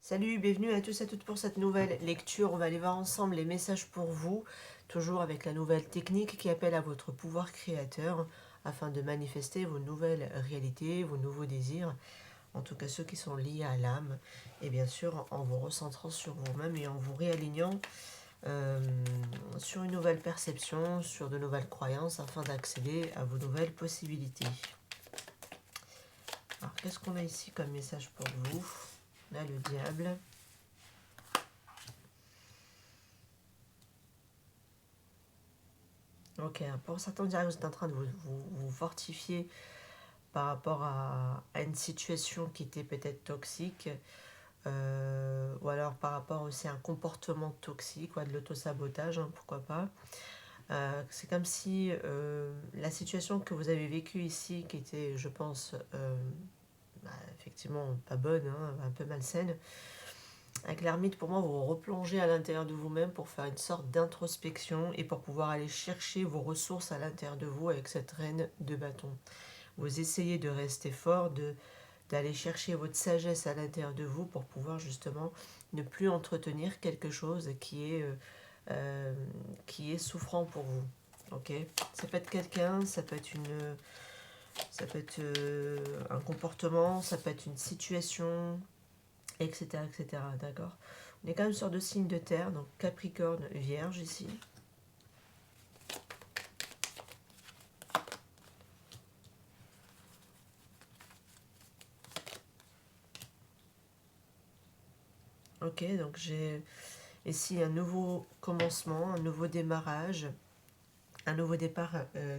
Salut, bienvenue à tous et à toutes pour cette nouvelle lecture. On va aller voir ensemble les messages pour vous, toujours avec la nouvelle technique qui appelle à votre pouvoir créateur afin de manifester vos nouvelles réalités, vos nouveaux désirs, en tout cas ceux qui sont liés à l'âme, et bien sûr en vous recentrant sur vous-même et en vous réalignant euh, sur une nouvelle perception, sur de nouvelles croyances afin d'accéder à vos nouvelles possibilités. Alors qu'est-ce qu'on a ici comme message pour vous? Là, le diable. Ok, pour certains, on dirait que vous êtes en train de vous fortifier par rapport à une situation qui était peut-être toxique, ou alors par rapport aussi à un comportement toxique, ou à de l'autosabotage, hein, pourquoi pas. C'est comme si la situation que vous avez vécue ici, qui était, je pense, effectivement pas bonne, hein, un peu malsaine, avec l'ermite, pour moi, vous vous replongez à l'intérieur de vous-même pour faire une sorte d'introspection et pour pouvoir aller chercher vos ressources à l'intérieur de vous avec cette reine de bâton. Vous essayez de rester fort, d'aller chercher votre sagesse à l'intérieur de vous pour pouvoir justement ne plus entretenir quelque chose qui est souffrant pour vous. Ok, ça peut être quelqu'un, ça peut être un comportement, ça peut être une situation, etc., etc. D'accord. On est quand même sur deux signes de terre, donc Capricorne, Vierge ici. Ok, donc j'ai ici un nouveau commencement, un nouveau démarrage, un nouveau départ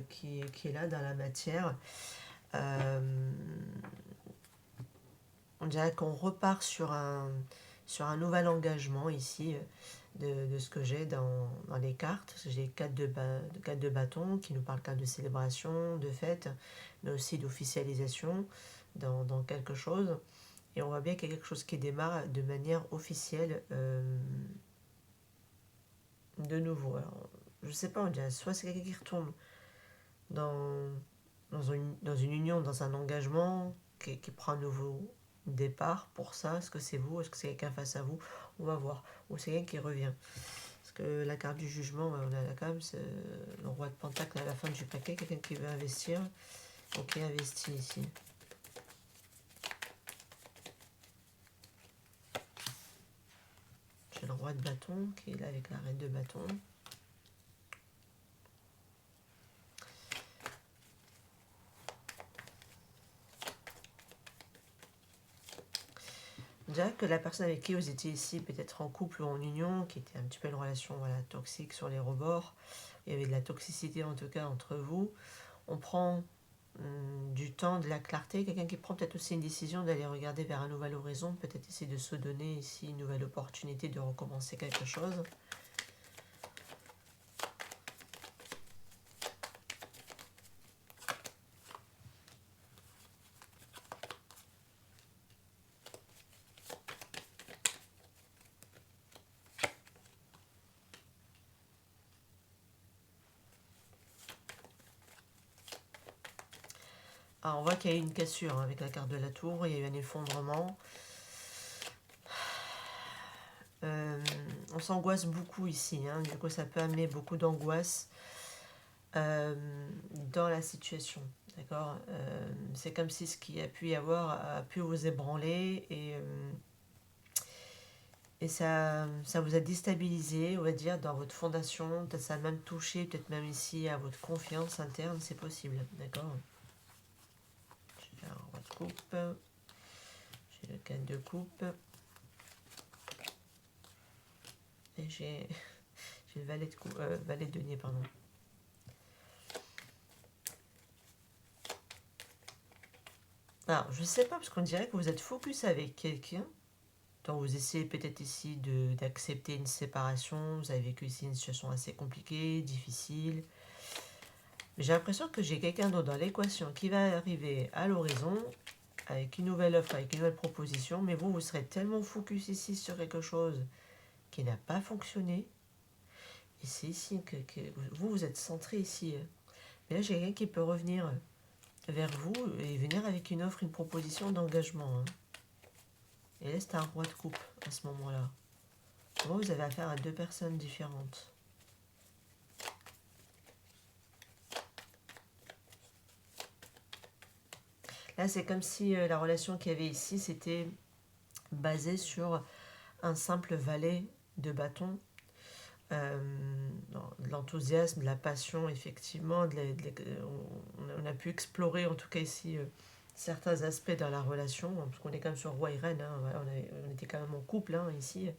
qui est là dans la matière. Euh, on dirait qu'on repart sur un nouvel engagement ici de ce que j'ai dans les cartes. J'ai 4 de bâton qui nous parlent de célébration, de fête, mais aussi d'officialisation dans quelque chose. Et on voit bien qu'il y a quelque chose qui démarre de manière officielle de nouveau. Alors, je sais pas, on dirait soit c'est quelqu'un qui retourne dans, dans une union, dans un engagement, qui prend un nouveau départ pour ça. Est-ce que c'est vous? Est-ce que c'est quelqu'un face à vous? On va voir. Ou c'est quelqu'un qui revient. Parce que la carte du jugement, on a là quand même le roi de Pentacle à la fin du paquet, quelqu'un qui veut investir. Ok, investi ici. J'ai le roi de bâton qui est là avec la reine de bâton. On dirait que la personne avec qui vous étiez ici, peut-être en couple ou en union, qui était un petit peu une relation toxique sur les rebords, il y avait de la toxicité en tout cas entre vous, on prend du temps, de la clarté, quelqu'un qui prend peut-être aussi une décision d'aller regarder vers un nouvel horizon, peut-être essayer de se donner ici une nouvelle opportunité de recommencer quelque chose. Alors on voit qu'il y a eu une cassure hein, avec la carte de la tour, il y a eu un effondrement. On s'angoisse beaucoup ici, hein, du coup ça peut amener beaucoup d'angoisse dans la situation. D'accord. C'est comme si ce qui a pu y avoir a pu vous ébranler et ça vous a déstabilisé, on va dire, dans votre fondation. Peut-être ça a même touché, peut-être même ici, à votre confiance interne, c'est possible. D'accord. J'ai un roi de coupe, j'ai le 4 de coupe et j'ai le valet de, valet de denier, pardon. Alors, je sais pas, parce qu'on dirait que vous êtes focus avec quelqu'un. Donc, vous essayez peut-être ici d'accepter une séparation. Vous avez vécu ici une situation assez compliquée, difficile. J'ai l'impression que j'ai quelqu'un d'autre dans l'équation qui va arriver à l'horizon avec une nouvelle offre, avec une nouvelle proposition. Mais vous serez tellement focus ici sur quelque chose qui n'a pas fonctionné. Et c'est ici que vous êtes centré ici. Mais là, j'ai quelqu'un qui peut revenir vers vous et venir avec une offre, une proposition d'engagement. Hein. Et là, c'est un roi de coupe à ce moment-là. Moi, vous avez affaire à deux personnes différentes. Là, c'est comme si la relation qu'il y avait ici, c'était basé sur un simple valet de bâton. De l'enthousiasme, de la passion, effectivement. On a pu explorer, en tout cas ici, certains aspects dans la relation, parce qu'on est quand même sur roi et reine, hein, voilà, on était quand même en couple ici.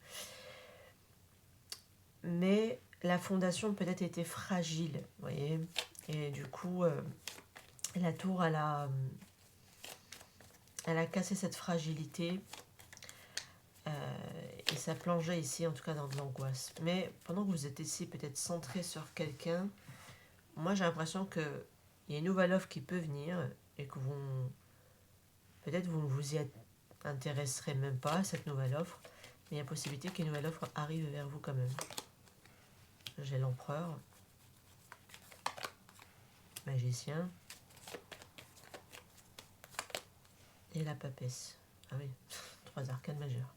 Mais la fondation peut-être était fragile, vous voyez. Et du coup, la tour, elle a cassé cette fragilité. Et ça plongeait ici, en tout cas, dans de l'angoisse. Mais pendant que vous êtes ici, peut-être centré sur quelqu'un, moi j'ai l'impression qu'il y a une nouvelle offre qui peut venir et que peut-être vous ne vous y intéresserez même pas à cette nouvelle offre, mais il y a possibilité qu'une nouvelle offre arrive vers vous quand même. J'ai l'empereur, magicien et la papesse. Ah oui, 3 arcanes majeures.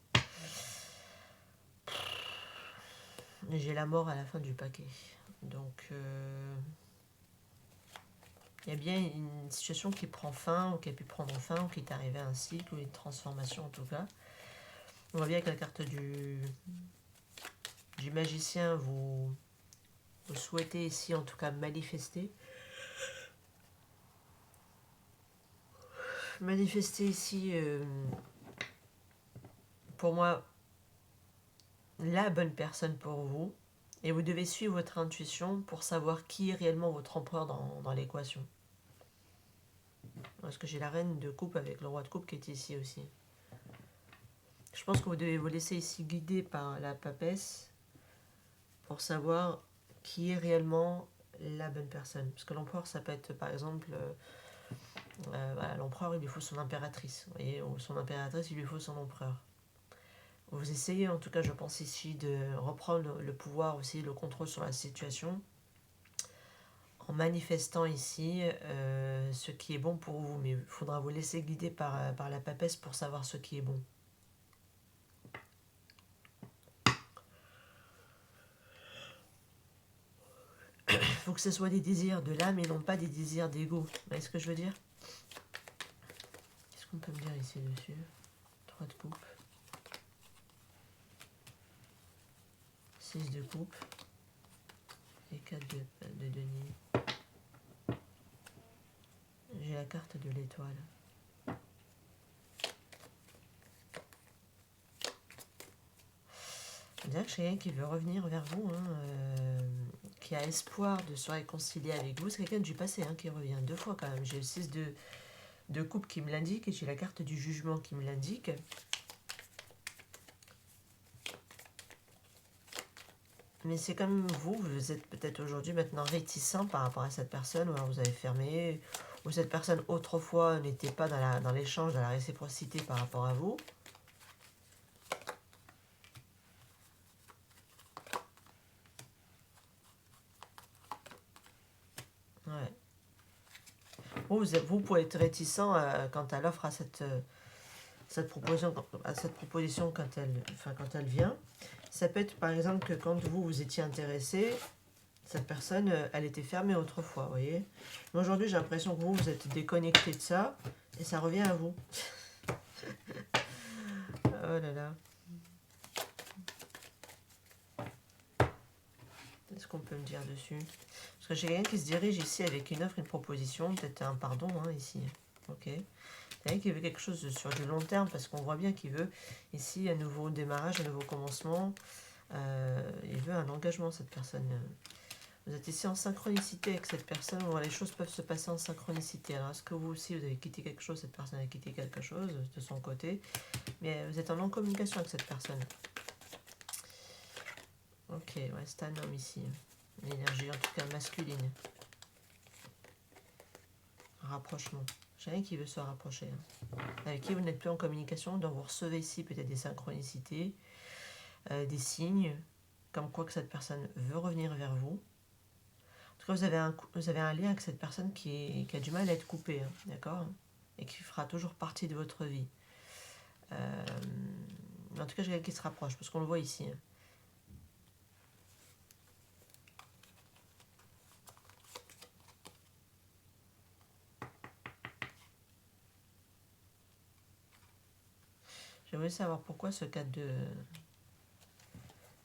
J'ai la mort à la fin du paquet. Donc, il y a bien une situation qui prend fin, ou qui a pu prendre fin, ou qui est arrivée à un cycle, ou une transformation en tout cas. On voit bien avec la carte du magicien, vous souhaitez ici en tout cas manifester. Manifester ici, pour moi, la bonne personne pour vous. Et vous devez suivre votre intuition pour savoir qui est réellement votre empereur dans l'équation. Parce que j'ai la reine de coupe avec le roi de coupe qui est ici aussi. Je pense que vous devez vous laisser ici guider par la papesse pour savoir qui est réellement la bonne personne. Parce que l'empereur, ça peut être par exemple, voilà, l'empereur, il lui faut son impératrice. Vous voyez, ou son impératrice, il lui faut son empereur. Vous essayez, en tout cas, je pense ici, de reprendre le pouvoir aussi, le contrôle sur la situation, en manifestant ici ce qui est bon pour vous. Mais il faudra vous laisser guider par la papesse pour savoir ce qui est bon. Il faut que ce soit des désirs de l'âme et non pas des désirs d'ego. Vous voyez ce que je veux dire? Qu'est-ce qu'on peut me dire ici dessus? 3 de coupe. 6 de coupe. Et 4 de denier. J'ai la carte de l'étoile. On dirait que c'est quelqu'un qui veut revenir vers vous, qui a espoir de se réconcilier avec vous. C'est quelqu'un du passé qui revient 2 fois quand même. J'ai le 6 de coupe qui me l'indique et j'ai la carte du jugement qui me l'indique. Mais c'est comme vous êtes peut-être aujourd'hui maintenant réticent par rapport à cette personne, ou alors vous avez fermé, ou cette personne autrefois n'était pas dans l'échange, dans la réciprocité par rapport à vous. Ouais. Vous pouvez être réticent quant à l'offre à cette proposition quand elle vient. Ça peut être par exemple que quand vous étiez intéressé, cette personne, elle était fermée autrefois, vous voyez. Mais aujourd'hui, j'ai l'impression que vous êtes déconnecté de ça, et ça revient à vous. Oh là là. Qu'est-ce qu'on peut me dire dessus? Parce que j'ai quelqu'un qui se dirige ici avec une offre, une proposition, peut-être un pardon ici. Ok. Quelqu'un qui veut quelque chose sur du long terme, parce qu'on voit bien qu'il veut ici un nouveau démarrage, un nouveau commencement. Il veut un engagement, cette personne. Vous êtes ici en synchronicité avec cette personne, où les choses peuvent se passer en synchronicité. Alors, est-ce que vous aussi, vous avez quitté quelque chose, cette personne a quitté quelque chose de son côté, mais vous êtes en communication avec cette personne. Ok, ouais, c'est un homme ici. L'énergie, en tout cas, masculine. Rapprochement. J'ai rien qui veut se rapprocher. Avec qui vous n'êtes plus en communication, donc vous recevez ici peut-être des synchronicités, des signes, comme quoi que cette personne veut revenir vers vous. En tout cas, vous avez un lien avec cette personne qui a du mal à être coupée, d'accord? Et qui fera toujours partie de votre vie. En tout cas, j'ai quelqu'un qui se rapproche, parce qu'on le voit ici. J'aimerais savoir pourquoi ce 4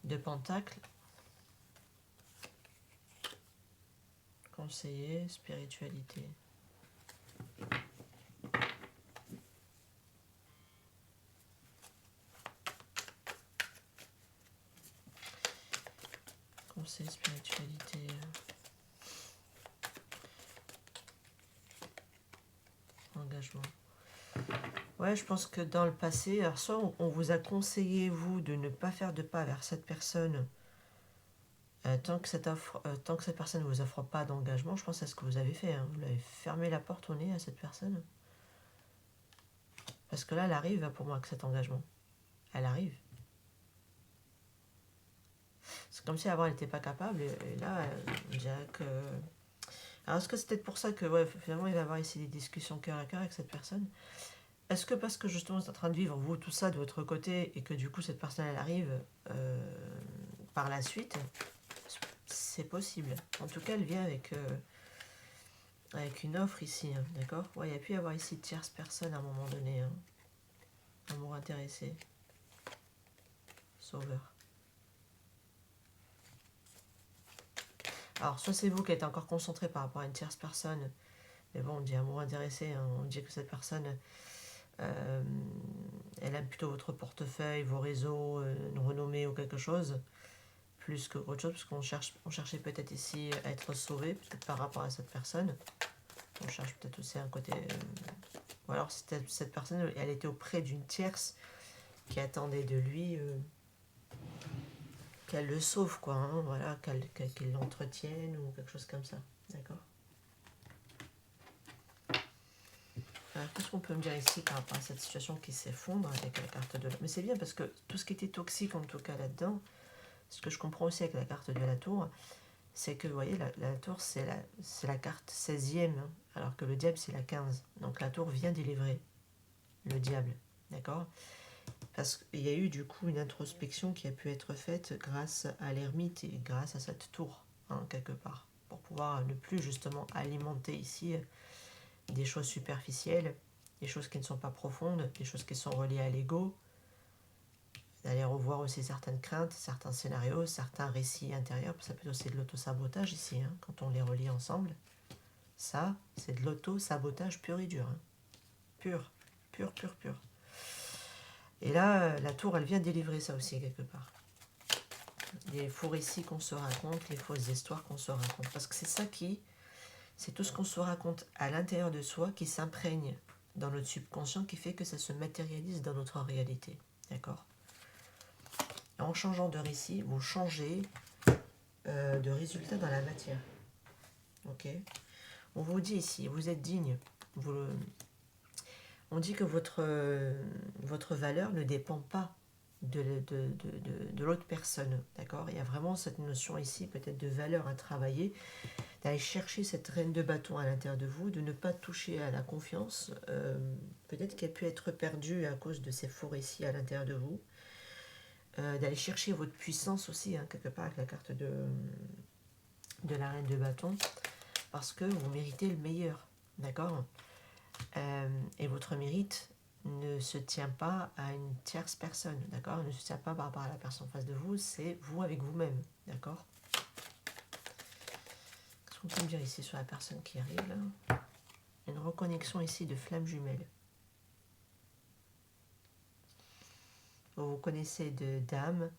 de pentacle. Conseiller, spiritualité. Conseil, spiritualité. Engagement. Ouais, je pense que dans le passé, alors soit on vous a conseillé, vous, de ne pas faire de pas vers cette personne tant que cette personne ne vous offre pas d'engagement. Je pense que c'est ce que vous avez fait. Hein. Vous l'avez fermé la porte au nez à cette personne. Parce que là, elle arrive pour moi avec cet engagement. Elle arrive. C'est comme si avant elle n'était pas capable. Et là, on dirait que... Alors est-ce que c'est peut-être pour ça que ouais, finalement il va y avoir ici des discussions cœur à cœur avec cette personne? Est-ce que parce que justement vous êtes en train de vivre vous tout ça de votre côté et que du coup cette personne elle arrive par la suite, c'est possible. En tout cas elle vient avec une offre ici, hein, d'accord? Ouais, il y a pu y avoir ici tierce personne à un moment donné. Hein. Amour intéressé. Sauveur. Alors soit c'est vous qui êtes encore concentré par rapport à une tierce personne, mais bon on dit amour intéressé, hein, on dit que cette personne... elle aime plutôt votre portefeuille, vos réseaux, une renommée ou quelque chose, plus que autre chose, parce on cherchait peut-être ici à être sauvé, peut-être par rapport à cette personne. On cherche peut-être aussi un côté... ou alors cette personne, elle était auprès d'une tierce qui attendait de lui qu'elle le sauve, quoi, hein, voilà, qu'il l'entretienne ou quelque chose comme ça, d'accord. Alors, qu'est-ce qu'on peut me dire ici par rapport à cette situation qui s'effondre avec la carte de... Mais c'est bien parce que tout ce qui était toxique, en tout cas là-dedans, ce que je comprends aussi avec la carte de la tour, c'est que, vous voyez, la tour, c'est la carte 16e, hein, alors que le diable, c'est la 15. Donc la tour vient délivrer le diable, d'accord? Parce qu'il y a eu, du coup, une introspection qui a pu être faite grâce à l'ermite et grâce à cette tour, hein, quelque part, pour pouvoir ne plus, justement, alimenter ici des choses superficielles, des choses qui ne sont pas profondes, des choses qui sont reliées à l'ego, d'aller revoir aussi certaines craintes, certains scénarios, certains récits intérieurs. Ça peut être aussi de l'auto-sabotage ici, hein, quand on les relie ensemble. Ça, c'est de l'auto-sabotage pur et dur. Hein. Pur, pur, pur, pur. Et là, la tour, elle vient délivrer ça aussi, quelque part. Les faux récits qu'on se raconte, les fausses histoires qu'on se raconte. Parce que c'est tout ce qu'on se raconte à l'intérieur de soi qui s'imprègne dans notre subconscient, qui fait que ça se matérialise dans notre réalité. D'accord? En changeant de récit, vous changez de résultat dans la matière. Ok? On vous dit ici, vous êtes digne. On dit que votre valeur ne dépend pas de l'autre personne. D'accord? Il y a vraiment cette notion ici, peut-être de valeur à travailler, d'aller chercher cette reine de bâton à l'intérieur de vous, de ne pas toucher à la confiance. Peut-être qu'elle peut être perdue à cause de ces faux récits à l'intérieur de vous. D'aller chercher votre puissance aussi, hein, quelque part avec la carte de la reine de bâton, parce que vous méritez le meilleur, d'accord? Et votre mérite ne se tient pas à une tierce personne, d'accord? Ne se tient pas par rapport à la personne en face de vous, c'est vous avec vous-même, d'accord? Qu'est-ce qu'on peut me dire ici sur la personne qui arrive là? Une reconnexion ici de flammes jumelles. Vous connaissez d'âme.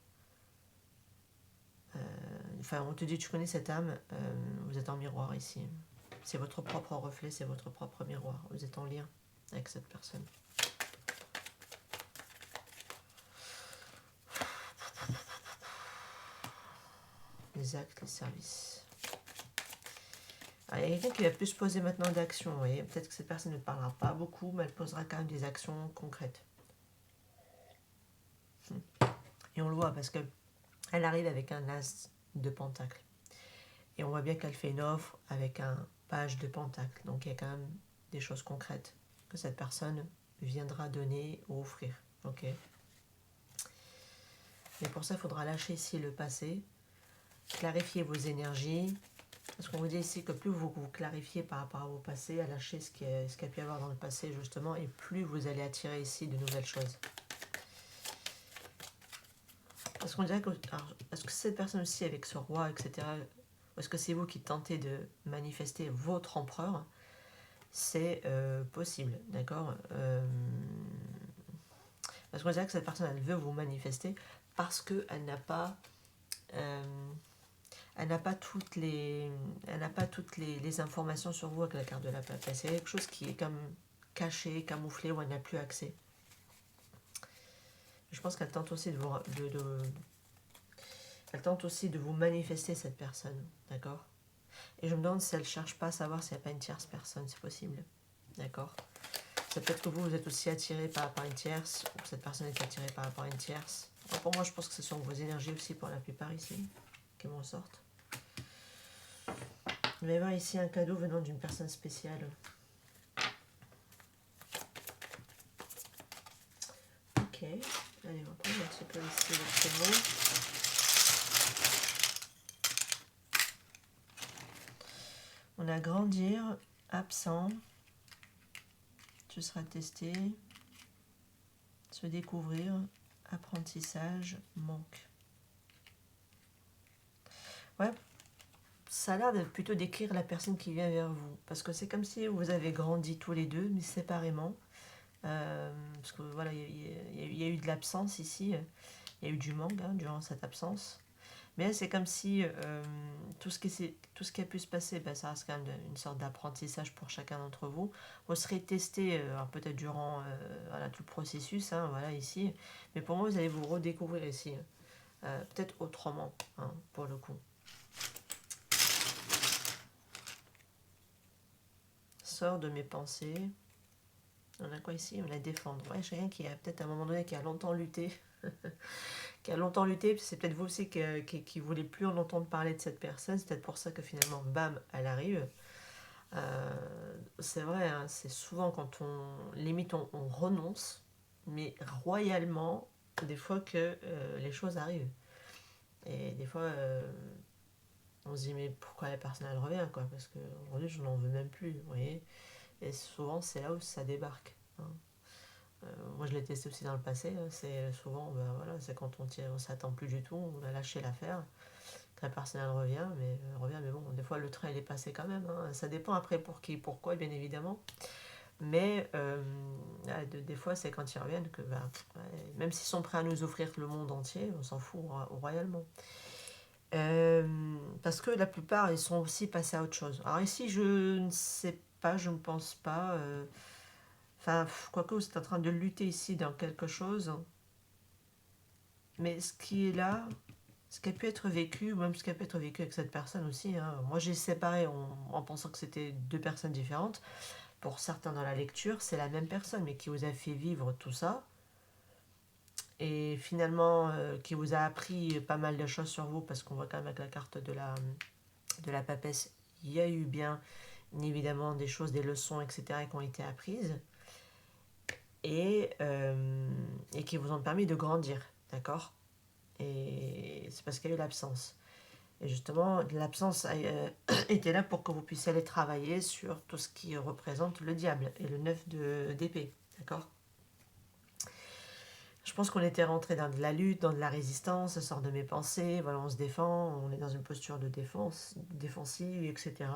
Enfin, on te dit, tu connais cette âme, vous êtes en miroir ici. C'est votre propre reflet, c'est votre propre miroir. Vous êtes en lien avec cette personne. Les actes, les services. Alors, il y a quelqu'un qui va plus se poser maintenant d'action. Vous voyez, peut-être que cette personne ne parlera pas beaucoup, mais elle posera quand même des actions concrètes. Et on le voit parce que elle arrive avec un as de pentacle. Et on voit bien qu'elle fait une offre avec un page de pentacle. Donc il y a quand même des choses concrètes que cette personne viendra donner ou offrir. Ok. Mais pour ça, il faudra lâcher ici le passé, clarifier vos énergies. Parce qu'on vous dit ici que plus vous clarifiez par rapport à vos passés, à lâcher ce qu'il y a pu y avoir dans le passé justement, et plus vous allez attirer ici de nouvelles choses. Parce qu'on dirait que... Est-ce que cette personne aussi avec ce roi, etc., est-ce que c'est vous qui tentez de manifester votre empereur? C'est possible, d'accord. Parce qu'on dirait que cette personne, elle veut vous manifester parce qu'elle n'a pas... elle n'a pas toutes les informations sur vous avec la carte de la papesse. Il y a quelque chose qui est comme caché, camouflé, où elle n'a plus accès. Je pense qu'elle tente aussi elle tente aussi de vous manifester cette personne, d'accord. Et je me demande si elle ne cherche pas à savoir s'il n'y a pas une tierce personne, c'est possible, d'accord. C'est peut-être que vous êtes aussi attiré par rapport à une tierce, ou que cette personne est attirée par rapport à une tierce. Alors pour moi, je pense que ce sont vos énergies aussi pour la plupart ici, qui m'en sortent. Il va y avoir ici un cadeau venant d'une personne spéciale. Ok, allez, on va prendre un petit peu ici le créneau. On a grandir, absent, tu seras testé, se découvrir, apprentissage, manque. Ouais, ça a l'air de plutôt décrire la personne qui vient vers vous. Parce que c'est comme si vous avez grandi tous les deux, mais séparément. Parce que voilà, il y a eu de l'absence ici. Il y a eu du manque durant cette absence. Mais c'est comme si tout ce qui a pu se passer, ben, ça reste quand même une sorte d'apprentissage pour chacun d'entre vous. Vous serez testé, peut-être durant voilà, tout le processus, voilà, ici. Mais pour moi, vous allez vous redécouvrir ici. Peut-être autrement, pour le coup. Sors de mes pensées. On a quoi ici? On a défendre. Ouais, chacun qui a peut-être à un moment donné qui a longtemps lutté. Qui a longtemps lutté, c'est peut-être vous aussi qui voulez plus en entendre parler de cette personne. C'est peut-être pour ça que finalement, bam, elle arrive. C'est vrai, c'est souvent quand limite on renonce, mais royalement, des fois que les choses arrivent. Et des fois, on se dit, mais pourquoi la personne elle revient, quoi? Parce qu'aujourd'hui, je n'en veux même plus, vous voyez. Et souvent, c'est là où ça débarque. Moi, je l'ai testé aussi dans le passé. C'est souvent, ben, voilà, c'est quand on s'attend plus du tout, on a lâché l'affaire. Que la personne elle revient, mais bon, des fois le train il est passé quand même. Ça dépend après pour qui, pourquoi, bien évidemment. Mais des fois, c'est quand ils reviennent que, ben, même s'ils sont prêts à nous offrir le monde entier, on s'en fout royalement. Parce que la plupart, ils sont aussi passés à autre chose. Alors ici, je ne sais pas, je ne pense pas. Enfin, quoique vous êtes en train de lutter ici dans quelque chose. Mais ce qui est là, ce qui a pu être vécu, ou même ce qui a pu être vécu avec cette personne aussi. Moi, j'ai séparé en pensant que c'était deux personnes différentes. Pour certains dans la lecture, c'est la même personne, mais qui vous a fait vivre tout ça. Et finalement, qui vous a appris pas mal de choses sur vous, parce qu'on voit quand même avec la carte de la papesse, il y a eu bien évidemment des choses, des leçons, etc., qui ont été apprises. Et qui vous ont permis de grandir, d'accord. Et c'est parce qu'il y a eu l'absence. Et justement, l'absence était là pour que vous puissiez aller travailler sur tout ce qui représente le diable et le 9 d'épée. D'accord. Je pense qu'on était rentré dans de la lutte, dans de la résistance, ça sort de mes pensées, voilà, on se défend, on est dans une posture de défense, défensive, etc.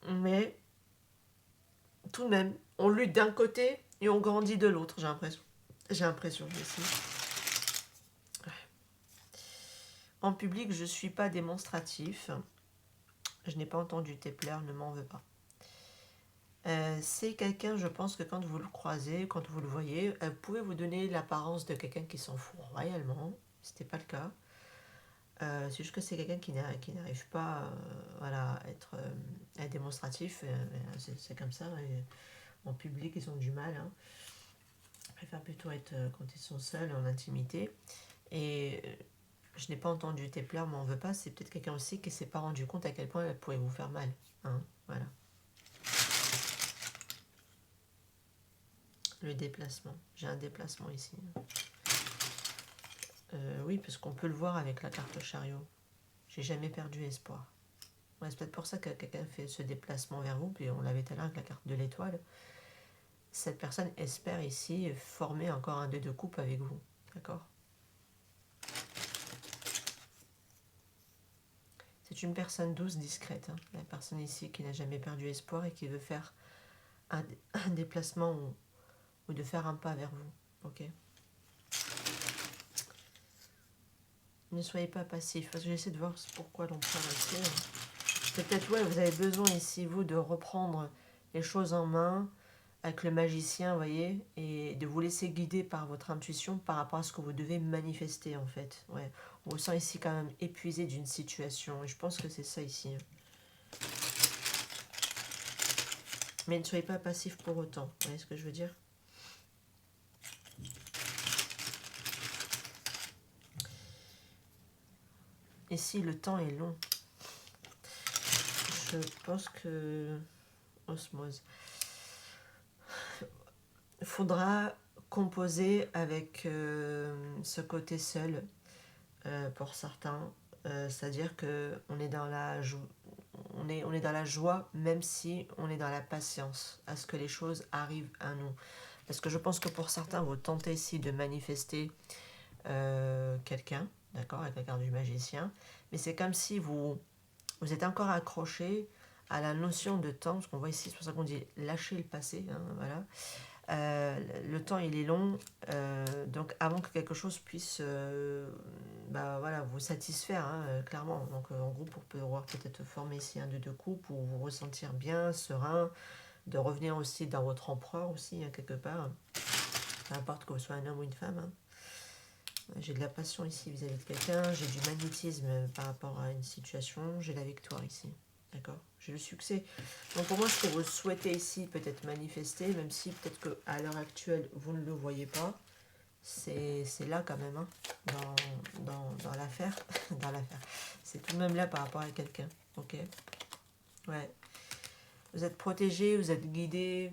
Mais tout de même, on lutte d'un côté et on grandit de l'autre, j'ai l'impression. J'ai l'impression ici. En public, je ne suis pas démonstratif. Je n'ai pas entendu tes pleurs, ne m'en veux pas. C'est quelqu'un, je pense que quand vous le croisez, quand vous le voyez, vous pouvez vous donner l'apparence de quelqu'un qui s'en fout royalement. Ce n'était pas le cas. C'est juste que c'est quelqu'un qui n'arrive pas voilà, à être démonstratif. C'est comme ça. En public, ils ont du mal. Ils préfèrent plutôt être quand ils sont seuls, en intimité. Et je n'ai pas entendu tes pleurs, m'en veux pas. C'est peut-être quelqu'un aussi qui ne s'est pas rendu compte à quel point elle pouvait vous faire mal. Voilà. Le déplacement. J'ai un déplacement ici. Oui, parce qu'on peut le voir avec la carte chariot. J'ai jamais perdu espoir. Ouais, c'est peut-être pour ça que quelqu'un fait ce déplacement vers vous, puis on l'avait tout à l'heure avec la carte de l'étoile. Cette personne espère ici former encore un 2 de coupe avec vous. D'accord? C'est une personne douce, discrète. Hein. La personne ici qui n'a jamais perdu espoir et qui veut faire un déplacement ou de faire un pas vers vous. Ok? Ne soyez pas passif, parce que j'essaie de voir pourquoi l'empereur ici. Peut-être, ouais, vous avez besoin ici, vous, de reprendre les choses en main avec le magicien, vous voyez, et de vous laisser guider par votre intuition par rapport à ce que vous devez manifester, en fait. Ouais. On vous sent ici quand même épuisé d'une situation, et je pense que c'est ça ici. Mais ne soyez pas passif pour autant, vous voyez ce que je veux dire? Et si le temps est long, je pense que... Osmose. Il faudra composer avec ce côté seul pour certains. C'est-à-dire qu'on est dans la on est dans la joie, même si on est dans la patience, à ce que les choses arrivent à nous. Parce que je pense que pour certains, vous tentez ici de manifester quelqu'un, d'accord, avec la carte du magicien, mais c'est comme si vous êtes encore accroché à la notion de temps, parce qu'on voit ici, c'est pour ça qu'on dit lâcher le passé, hein, voilà. Le temps il est long, donc avant que quelque chose puisse voilà, vous satisfaire, hein, clairement. Donc en gros, pour pouvoir peut-être former ici un 2 de coupe, pour vous ressentir bien, serein, de revenir aussi dans votre empereur aussi, hein, quelque part. Peu importe que vous soyez un homme ou une femme. Hein. J'ai de la passion ici vis-à-vis de quelqu'un, j'ai du magnétisme par rapport à une situation, j'ai la victoire ici. D'accord? J'ai le succès. Donc pour moi, ce que vous souhaitez ici peut-être manifester, même si peut-être qu'à l'heure actuelle, vous ne le voyez pas, c'est là quand même, hein, dans l'affaire. Dans l'affaire. C'est tout de même là par rapport à quelqu'un. Ok? Ouais. Vous êtes protégé, vous êtes guidé.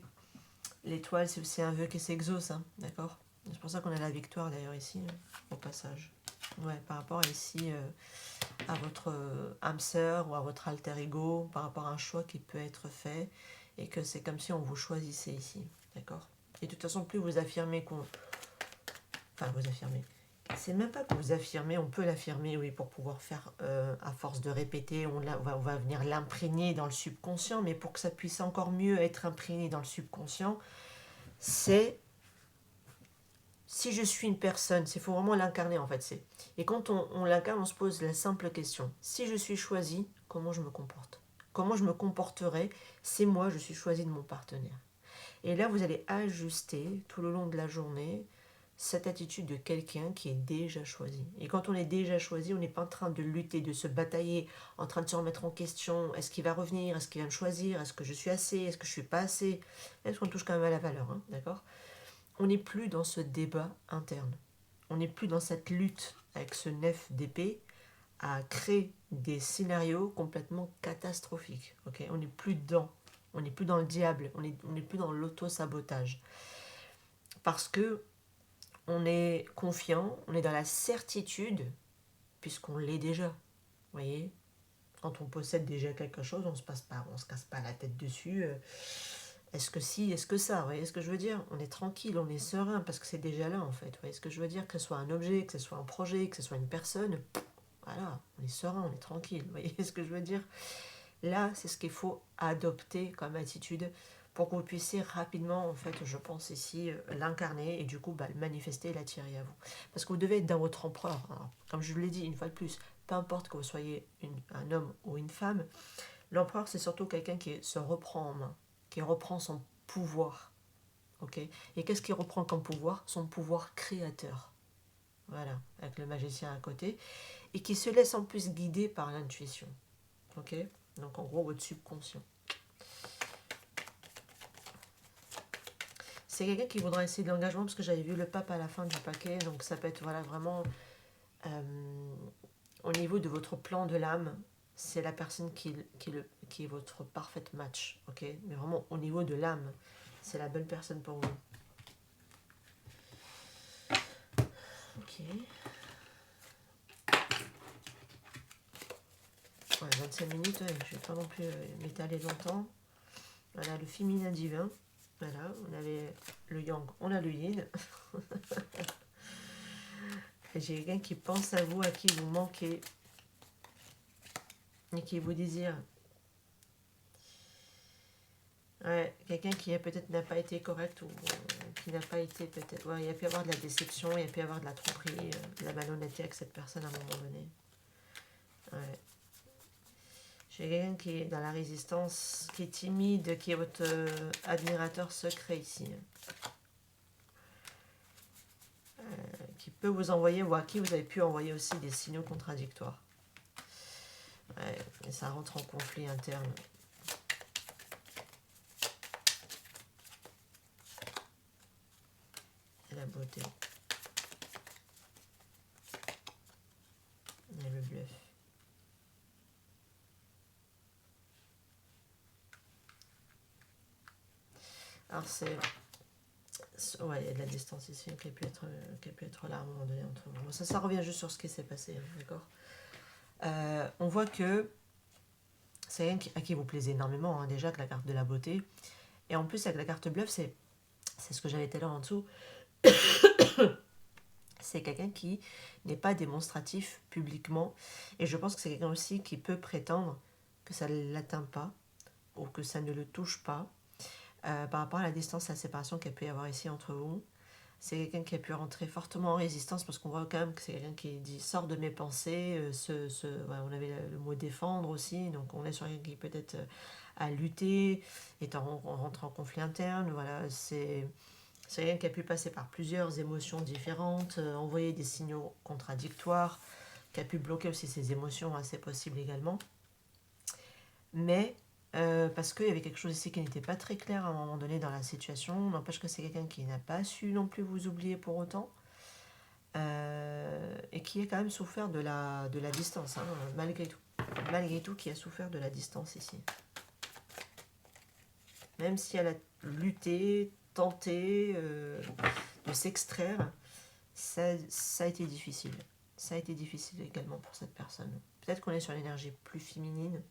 L'étoile, c'est aussi un vœu qui s'exauce. Hein, d'accord? C'est pour ça qu'on a la victoire d'ailleurs ici, au passage. Ouais, par rapport ici à votre âme sœur ou à votre alter ego, par rapport à un choix qui peut être fait, et que c'est comme si on vous choisissait ici, d'accord? Et de toute façon, plus vous affirmez qu'on... Enfin, vous affirmez. C'est même pas que vous affirmez, on peut l'affirmer, oui, pour pouvoir faire, à force de répéter, on va venir l'imprégner dans le subconscient, mais pour que ça puisse encore mieux être imprégné dans le subconscient, c'est... Si je suis une personne, il faut vraiment l'incarner en fait. Et quand on l'incarne, on se pose la simple question. Si je suis choisi, comment je me comporte? Comment je me comporterai? C'est moi, je suis choisi de mon partenaire. Et là, vous allez ajuster tout le long de la journée cette attitude de quelqu'un qui est déjà choisi. Et quand on est déjà choisi, on n'est pas en train de lutter, de se batailler, en train de se remettre en question. Est-ce qu'il va revenir? Est-ce qu'il va me choisir? Est-ce que je suis assez? Est-ce que je suis pas assez? Est-ce qu'on touche quand même à la valeur, hein, d'accord? On n'est plus dans ce débat interne. On n'est plus dans cette lutte avec ce 9 d'épée à créer des scénarios complètement catastrophiques. Okay, on n'est plus dedans. On n'est plus dans le diable. On n'est plus dans l'auto-sabotage. Parce que on est confiant, on est dans la certitude, puisqu'on l'est déjà. Vous voyez? Quand on possède déjà quelque chose, on se casse pas la tête dessus. Est-ce que si, est-ce que ça, vous voyez ce que je veux dire? On est tranquille, on est serein, parce que c'est déjà là, en fait. Vous voyez ce que je veux dire? Que ce soit un objet, que ce soit un projet, que ce soit une personne, voilà, on est serein, on est tranquille. Vous voyez ce que je veux dire? Là, c'est ce qu'il faut adopter comme attitude pour que vous puissiez rapidement, en fait, je pense ici, l'incarner et du coup, le manifester et l'attirer à vous. Parce que vous devez être dans votre empereur. Alors, comme je vous l'ai dit une fois de plus, peu importe que vous soyez un homme ou une femme, l'empereur, c'est surtout quelqu'un qui se reprend en main, qui reprend son pouvoir. Okay, et qu'est-ce qu'il reprend comme pouvoir? Son pouvoir créateur. Voilà, avec le magicien à côté. Et qui se laisse en plus guider par l'intuition. Ok? Donc en gros, votre subconscient. C'est quelqu'un qui voudra essayer de l'engagement, parce que j'avais vu le pape à la fin du paquet. Donc ça peut être voilà, vraiment au niveau de votre plan de l'âme. C'est la personne qui est votre parfait match. Ok? Mais vraiment au niveau de l'âme. C'est la bonne personne pour vous. Ok. Ouais, 25 minutes, ouais, je vais pas non plus m'étaler longtemps. Voilà, le féminin divin. Voilà, on avait le yang, on a le yin. J'ai quelqu'un qui pense à vous, à qui vous manquez et qui vous désire. Ouais, quelqu'un qui peut-être n'a pas été correct ou qui n'a pas été peut-être... Ouais, il y a pu y avoir de la déception, il y a pu y avoir de la tromperie, de la malhonnêteté avec cette personne à un moment donné. Ouais. J'ai quelqu'un qui est dans la résistance, qui est timide, qui est votre admirateur secret ici. Qui peut vous envoyer, ou à qui vous avez pu envoyer aussi des signaux contradictoires. Ouais, et ça rentre en conflit interne. Et la beauté. Et le bluff. Alors c'est... Ouais, il y a de la distance ici qui a pu être là à un moment donné entre vous. Bon, ça revient juste sur ce qui s'est passé, hein, d'accord. On voit que c'est quelqu'un à qui vous plaisez énormément, hein, déjà, avec la carte de la beauté. Et en plus, avec la carte bluff, c'est ce que j'avais tout à l'heure en dessous. C'est quelqu'un qui n'est pas démonstratif publiquement. Et je pense que c'est quelqu'un aussi qui peut prétendre que ça ne l'atteint pas ou que ça ne le touche pas. Par rapport à la distance, à la séparation qu'il peut y avoir ici entre vous. C'est quelqu'un qui a pu rentrer fortement en résistance parce qu'on voit quand même que c'est quelqu'un qui dit sort de mes pensées. Ouais, on avait le mot défendre aussi, donc on est sur quelqu'un qui peut-être a lutté, rentre en conflit interne. Voilà, c'est quelqu'un qui a pu passer par plusieurs émotions différentes, envoyer des signaux contradictoires, qui a pu bloquer aussi ses émotions, hein, c'est possible également. Mais parce qu'il y avait quelque chose ici qui n'était pas très clair à un moment donné dans la situation, n'empêche que c'est quelqu'un qui n'a pas su non plus vous oublier pour autant, et qui a quand même souffert de la distance, hein, malgré tout. Malgré tout, qui a souffert de la distance ici. Même si elle a lutté, tenté de s'extraire, ça a été difficile. Ça a été difficile également pour cette personne. Peut-être qu'on est sur l'énergie plus féminine.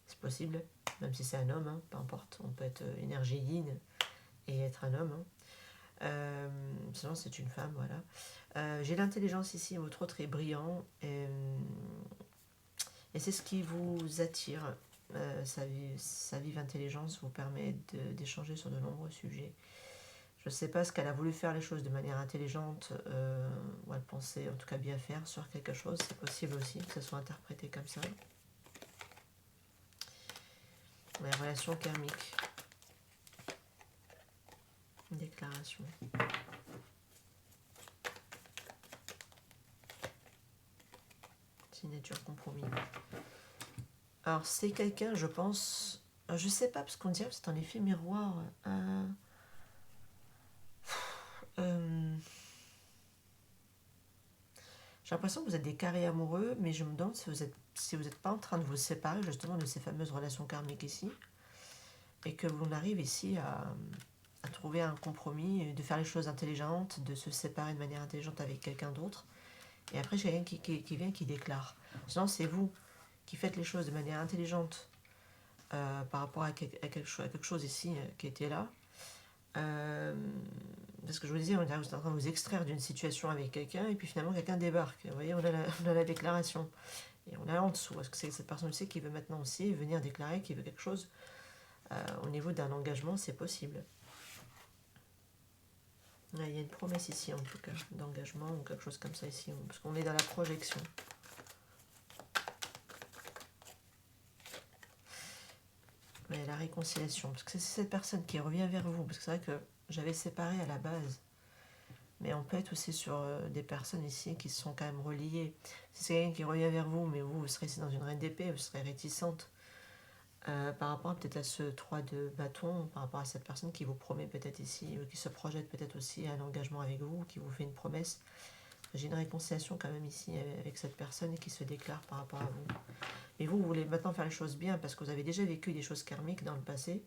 C'est possible, même si c'est un homme, hein, peu importe. On peut être énergie yin et être un homme. Hein. Sinon, c'est une femme, voilà. J'ai l'intelligence ici, votre autre est brillant. Et c'est ce qui vous attire. Sa vive intelligence vous permet d'échanger sur de nombreux sujets. Je ne sais pas ce qu'elle a voulu faire les choses de manière intelligente, ou elle pensait en tout cas bien faire sur quelque chose. C'est possible aussi que ce soit interprété comme ça. Les relations karmiques. Déclaration. Signature, compromis. Alors c'est quelqu'un, je pense, je sais pas parce qu'on dirait que c'est un effet miroir. J'ai l'impression que vous êtes des carrés amoureux, mais je me demande si vous êtes pas en train de vous séparer justement de ces fameuses relations karmiques ici, et que vous arrivez ici à trouver un compromis, de faire les choses intelligentes, de se séparer de manière intelligente avec quelqu'un d'autre. Et après, j'ai quelqu'un qui vient qui déclare. Sinon, c'est vous qui faites les choses de manière intelligente par rapport à quelque chose ici qui était là. Parce que je vous disais, vous êtes en train de vous extraire d'une situation avec quelqu'un et puis finalement quelqu'un débarque. Vous voyez, on a la déclaration. Et on a en dessous. Est-ce que c'est cette personne aussi qui veut maintenant aussi venir déclarer qu'il veut quelque chose au niveau d'un engagement, c'est possible. Là, il y a une promesse ici en tout cas, d'engagement ou quelque chose comme ça ici, parce qu'on est dans la projection. Mais la réconciliation, parce que c'est cette personne qui revient vers vous, parce que c'est vrai que j'avais séparé à la base, mais on peut être aussi sur des personnes ici qui sont quand même reliées. Si c'est quelqu'un qui revient vers vous, mais vous serez ici dans une reine d'épée, vous serez réticente par rapport peut-être à ce 3 de bâton, par rapport à cette personne qui vous promet peut-être ici, qui se projette peut-être aussi à un engagement avec vous, qui vous fait une promesse. J'ai une réconciliation quand même ici avec cette personne qui se déclare par rapport à vous. Et vous voulez maintenant faire les choses bien parce que vous avez déjà vécu des choses karmiques dans le passé.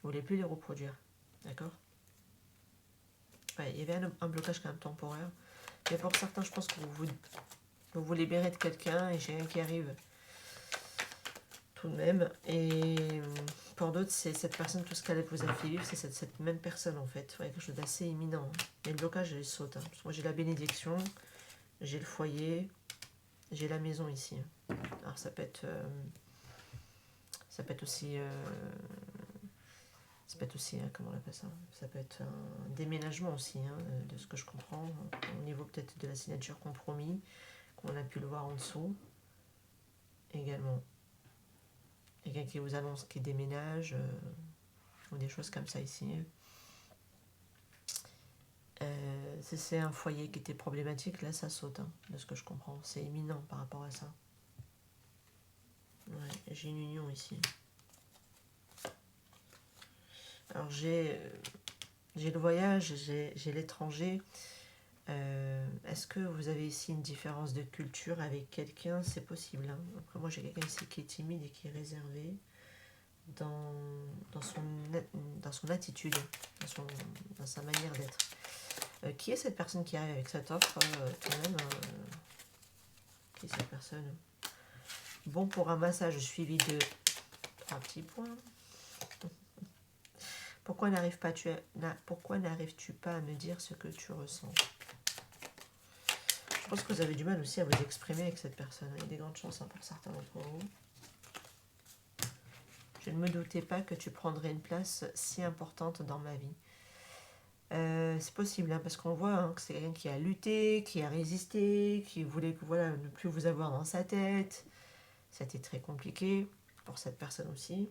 Vous ne voulez plus les reproduire. D'accord? Ouais, il y avait un blocage quand même temporaire. Mais pour certains, je pense que vous vous libérez de quelqu'un et j'ai rien qui arrive tout de même. Et pour d'autres, c'est cette personne, tout ce qu'elle vous a fait vivre, c'est cette même personne en fait. Ouais, quelque chose d'assez imminent. Mais le blocage, je les saute. Hein. Parce que moi, j'ai la bénédiction, j'ai le foyer, j'ai la maison ici. Alors ça peut être aussi... ça peut être aussi, comment on appelle ça? Ça peut être un déménagement aussi, hein, de ce que je comprends, au niveau peut-être de la signature compromis, qu'on a pu le voir en dessous, également. Quelqu'un qui vous annonce qu'il déménage, ou des choses comme ça ici. Si c'est un foyer qui était problématique, là ça saute, hein, de ce que je comprends. C'est imminent par rapport à ça. Ouais, j'ai une union ici. Alors j'ai le voyage, j'ai l'étranger. Est-ce que vous avez ici une différence de culture avec quelqu'un? C'est possible. Hein. Après, moi, j'ai quelqu'un ici qui est timide et qui est réservé dans, dans son attitude, dans sa manière d'être. Qui est cette personne qui arrive avec cette offre tout de même Qui est cette personne? Bon pour un massage suivi de 3 petits points. Pourquoi n'arrives-tu pas à me dire ce que tu ressens? Je pense que vous avez du mal aussi à vous exprimer avec cette personne. Il y a des grandes chances, hein, pour certains d'entre vous. Je ne me doutais pas que tu prendrais une place si importante dans ma vie. C'est possible, hein, parce qu'on voit, hein, que c'est quelqu'un qui a lutté, qui a résisté, qui voulait voilà, ne plus vous avoir dans sa tête. Ça a été très compliqué pour cette personne aussi.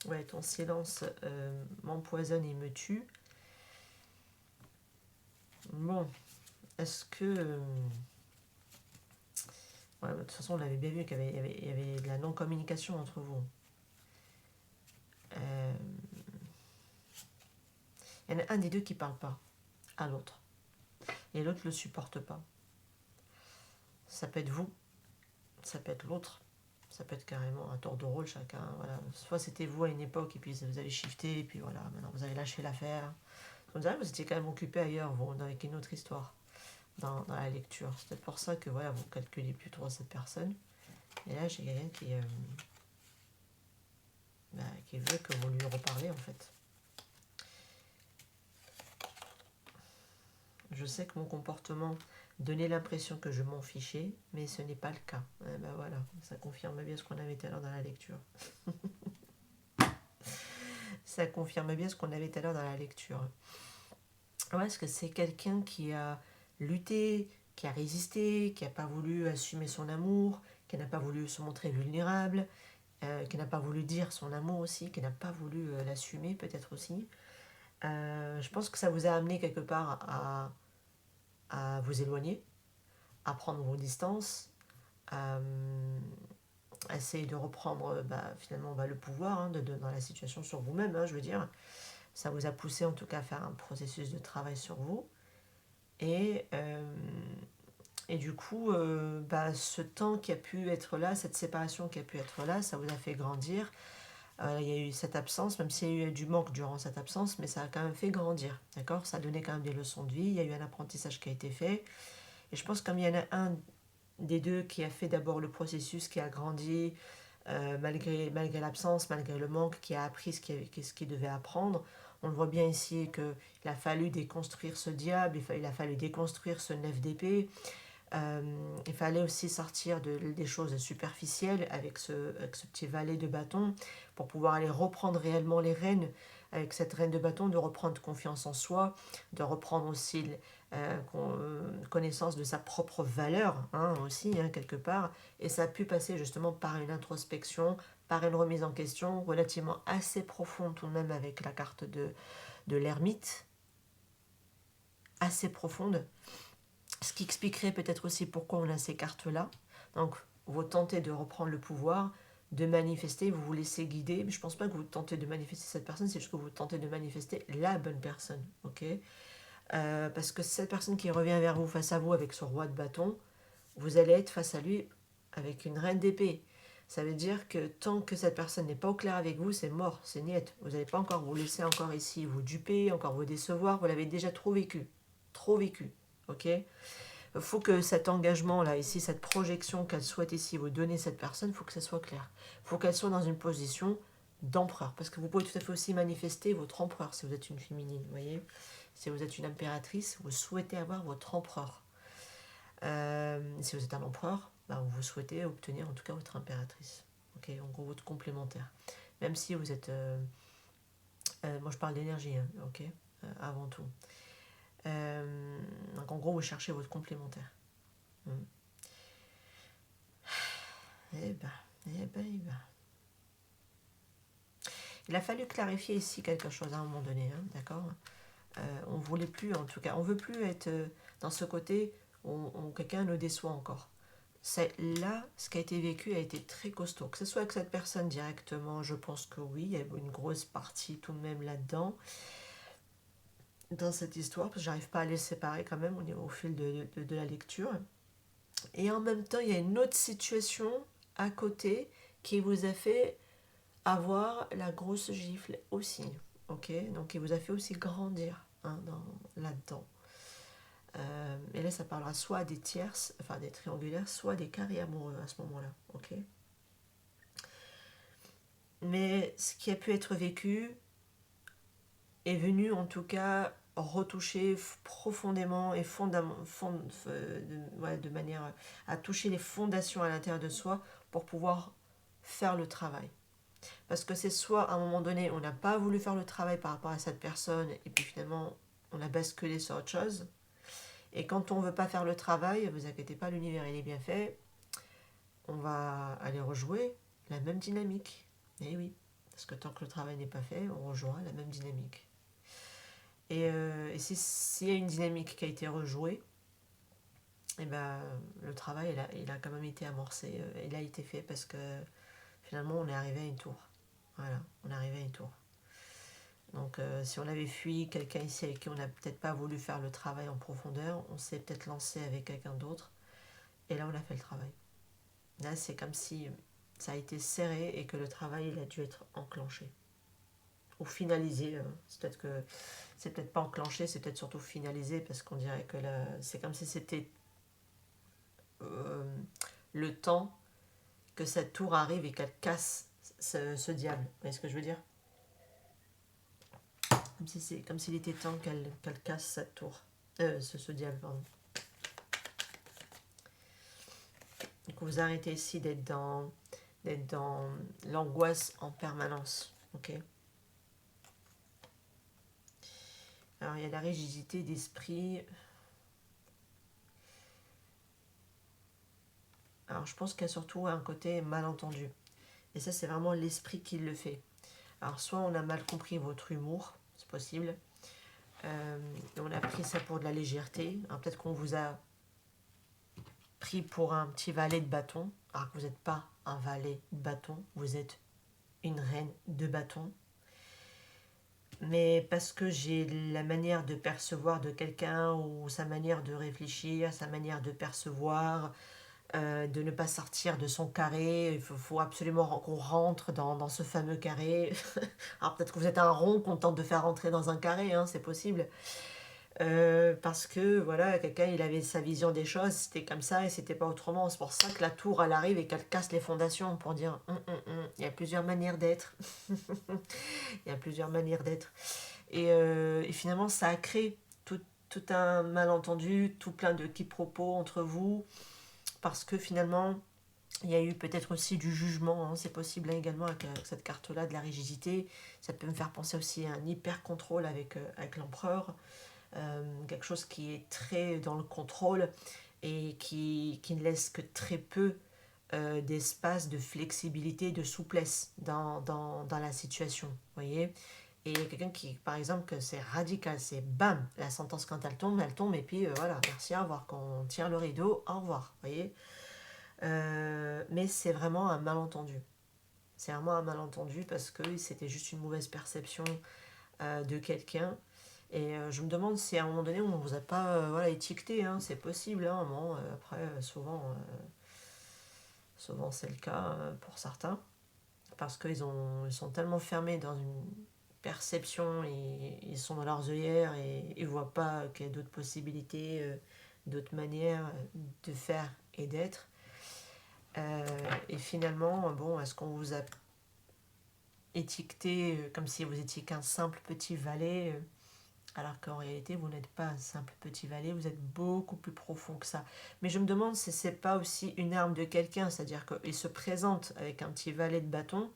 Ouais, ton silence m'empoisonne et me tue. Bon, est-ce que... ouais, de toute façon, on l'avait bien vu qu'il y avait de la non-communication entre vous. Il y en a un des deux qui ne parle pas à l'autre. Et l'autre ne le supporte pas. Ça peut être vous, ça peut être l'autre, ça peut être carrément un tour de rôle chacun. Voilà. Soit c'était vous à une époque et puis vous avez shifté et puis voilà, maintenant vous avez lâché l'affaire. On dirait que vous étiez quand même occupé ailleurs, vous, avec une autre histoire dans la lecture. C'est peut-être pour ça que voilà, vous ne calculez plus trop cette personne. Et là, j'ai quelqu'un qui veut que vous lui reparlez en fait. Je sais que mon comportement donnait l'impression que je m'en fichais, mais ce n'est pas le cas. Eh ben voilà, ça confirme bien ce qu'on avait tout à l'heure dans la lecture. Ça confirme bien ce qu'on avait tout à l'heure dans la lecture. Ouais, est-ce que c'est quelqu'un qui a lutté, qui a résisté, qui n'a pas voulu assumer son amour, qui n'a pas voulu se montrer vulnérable, qui n'a pas voulu dire son amour aussi, qui n'a pas voulu l'assumer peut-être aussi. Je pense que ça vous a amené quelque part à vous éloigner, à prendre vos distances, à essayer de reprendre finalement le pouvoir, hein, dans la situation sur vous-même, hein, je veux dire. Ça vous a poussé en tout cas à faire un processus de travail sur vous. Et du coup, ce temps qui a pu être là, cette séparation qui a pu être là, ça vous a fait grandir. Il y a eu cette absence, même s'il y a eu du manque durant cette absence, mais ça a quand même fait grandir, d'accord? Ça a donné quand même des leçons de vie, il y a eu un apprentissage qui a été fait. Et je pense que comme il y en a un des deux qui a fait d'abord le processus, qui a grandi, malgré l'absence, malgré le manque, qui a appris ce qu'il devait apprendre. On le voit bien ici qu'il a fallu déconstruire ce diable, il a fallu déconstruire ce 9 d'épée. Il fallait aussi sortir des choses superficielles avec ce petit valet de bâton pour pouvoir aller reprendre réellement les rênes avec cette reine de bâton, de reprendre confiance en soi, de reprendre aussi connaissance de sa propre valeur, hein, aussi, hein, quelque part. Et ça a pu passer justement par une introspection, par une remise en question relativement assez profonde tout de même avec la carte de l'ermite, assez profonde. Ce qui expliquerait peut-être aussi pourquoi on a ces cartes-là. Donc, vous tentez de reprendre le pouvoir, de manifester, vous vous laissez guider. Mais je ne pense pas que vous tentez de manifester cette personne, c'est juste que vous tentez de manifester la bonne personne. Ok, parce que cette personne qui revient vers vous, face à vous, avec ce roi de bâton, vous allez être face à lui avec une reine d'épée. Ça veut dire que tant que cette personne n'est pas au clair avec vous, c'est mort, c'est niette. Vous n'allez pas encore vous laisser encore ici vous duper, encore vous décevoir. Vous l'avez déjà trop vécu. Trop vécu. Ok ? Il faut que cet engagement-là, ici, cette projection qu'elle souhaite ici vous donner cette personne, il faut que ça soit clair. Il faut qu'elle soit dans une position d'empereur. Parce que vous pouvez tout à fait aussi manifester votre empereur si vous êtes une féminine, vous voyez. Si vous êtes une impératrice, vous souhaitez avoir votre empereur. Si vous êtes un empereur, ben, vous souhaitez obtenir en tout cas votre impératrice. Ok, en gros, votre complémentaire. Même si vous êtes... moi, je parle d'énergie, hein, ok, avant tout. Donc, en gros, vous cherchez votre complémentaire. Eh ben, eh ben, eh ben. Il a fallu clarifier ici quelque chose à un moment donné, hein, d'accord. On ne voulait plus, en tout cas, on ne veut plus être dans ce côté où quelqu'un nous déçoit encore. Là, ce qui a été vécu a été très costaud. Que ce soit avec cette personne directement, je pense que oui, il y a une grosse partie tout de même là-dedans, dans cette histoire, parce que j'arrive pas à les séparer quand même au fil de la lecture. Et en même temps, il y a une autre situation à côté qui vous a fait avoir la grosse gifle aussi. Ok, donc qui vous a fait aussi grandir, hein, là-dedans. Et là, ça parlera soit des tierces, enfin des triangulaires, soit des carrés amoureux à ce moment-là. Ok. Mais ce qui a pu être vécu est venu en tout cas retoucher profondément et de manière à toucher les fondations à l'intérieur de soi pour pouvoir faire le travail. Parce que c'est soit à un moment donné, on n'a pas voulu faire le travail par rapport à cette personne et puis finalement, on a basculé sur autre chose. Et quand on ne veut pas faire le travail, ne vous inquiétez pas, l'univers il est bien fait, on va aller rejouer la même dynamique. Et oui, parce que tant que le travail n'est pas fait, on rejouera la même dynamique. Et s'il y a une dynamique qui a été rejouée, et ben, le travail il a quand même été amorcé, il a été fait parce que finalement on est arrivé à une tour. Voilà, on est arrivé à une tour. Donc si on avait fui quelqu'un ici avec qui on n'a peut-être pas voulu faire le travail en profondeur, on s'est peut-être lancé avec quelqu'un d'autre, et là on a fait le travail. Là c'est comme si ça a été serré et que le travail il a dû être enclenché. Ou finalisé. C'est peut-être pas enclenché, c'est peut-être surtout finalisé, parce qu'on dirait que là, c'est comme si c'était le temps que cette tour arrive et qu'elle casse ce diable. Vous voyez ce que je veux dire? Comme s'il était temps qu'elle casse cette tour. Ce diable, pardon. Donc vous arrêtez ici d'être dans l'angoisse en permanence. Ok. Alors il y a la rigidité d'esprit. Alors je pense qu'il y a surtout un côté malentendu. Et ça c'est vraiment l'esprit qui le fait. Alors soit on a mal compris votre humour, c'est possible. On a pris ça pour de la légèreté. Alors peut-être qu'on vous a pris pour un petit valet de bâton, alors que vous n'êtes pas un valet de bâton, vous êtes une reine de bâton. Mais parce que j'ai la manière de percevoir de quelqu'un, ou sa manière de réfléchir, sa manière de percevoir, de ne pas sortir de son carré, il faut absolument qu'on rentre dans ce fameux carré. Alors peut-être que vous êtes un rond qu'on tente de faire rentrer dans un carré, hein, c'est possible. Parce que voilà, quelqu'un il avait sa vision des choses, c'était comme ça et c'était pas autrement. C'est pour ça que la tour elle arrive et qu'elle casse les fondations pour dire il y a plusieurs manières d'être. Il y a plusieurs manières d'être. Et finalement ça a créé tout un malentendu, tout plein de quiproquos entre vous, parce que finalement il y a eu peut-être aussi du jugement, hein, c'est possible, hein, également avec cette carte-là de la rigidité. Ça peut me faire penser aussi à un hyper contrôle avec l'empereur. Quelque chose qui est très dans le contrôle et qui ne laisse que très peu d'espace, de flexibilité, de souplesse dans la situation. Vous voyez? Et il y a quelqu'un qui, par exemple, que c'est radical, c'est bam, la sentence quand elle tombe, et puis voilà, merci, au revoir. Quand on tire le rideau, au revoir. Vous voyez? Mais c'est vraiment un malentendu. C'est vraiment un malentendu parce que c'était juste une mauvaise perception de quelqu'un. Et je me demande si à un moment donné on ne vous a pas voilà, étiqueté, hein, c'est possible, hein, bon, après souvent c'est le cas pour certains, parce qu'ils sont tellement fermés dans une perception, ils sont dans leurs œillères et ils ne voient pas qu'il y a d'autres possibilités d'autres manières de faire et d'être. Et finalement, bon, est-ce qu'on vous a étiqueté comme si vous étiez qu'un simple petit valet, alors qu'en réalité, vous n'êtes pas un simple petit valet, vous êtes beaucoup plus profond que ça. Mais je me demande si c'est pas aussi une arme de quelqu'un, c'est-à-dire qu'il se présente avec un petit valet de bâton,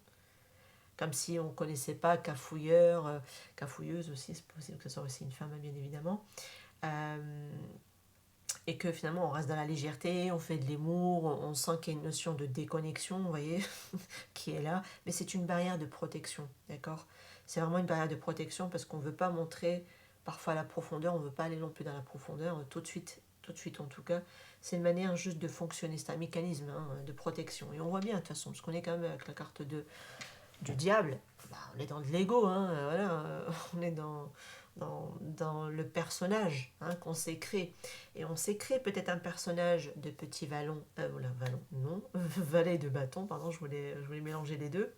comme si on ne connaissait pas Cafouilleur, Cafouilleuse aussi, c'est possible que ce soit aussi une femme, bien évidemment. Et que finalement on reste dans la légèreté, on fait de l'humour, on sent qu'il y a une notion de déconnexion, vous voyez, qui est là, mais c'est une barrière de protection, d'accord? C'est vraiment une barrière de protection parce qu'on ne veut pas montrer parfois la profondeur, on ne veut pas aller non plus dans la profondeur, tout de suite en tout cas, c'est une manière juste de fonctionner, c'est un mécanisme de protection. Et on voit bien de toute façon, parce qu'on est quand même avec la carte du diable, bah, on est dans de l'ego, voilà, on est dans le personnage qu'on s'est créé. Et on s'est créé peut-être un personnage de petit vallon, non, valet de bâton, pardon, je voulais mélanger les deux.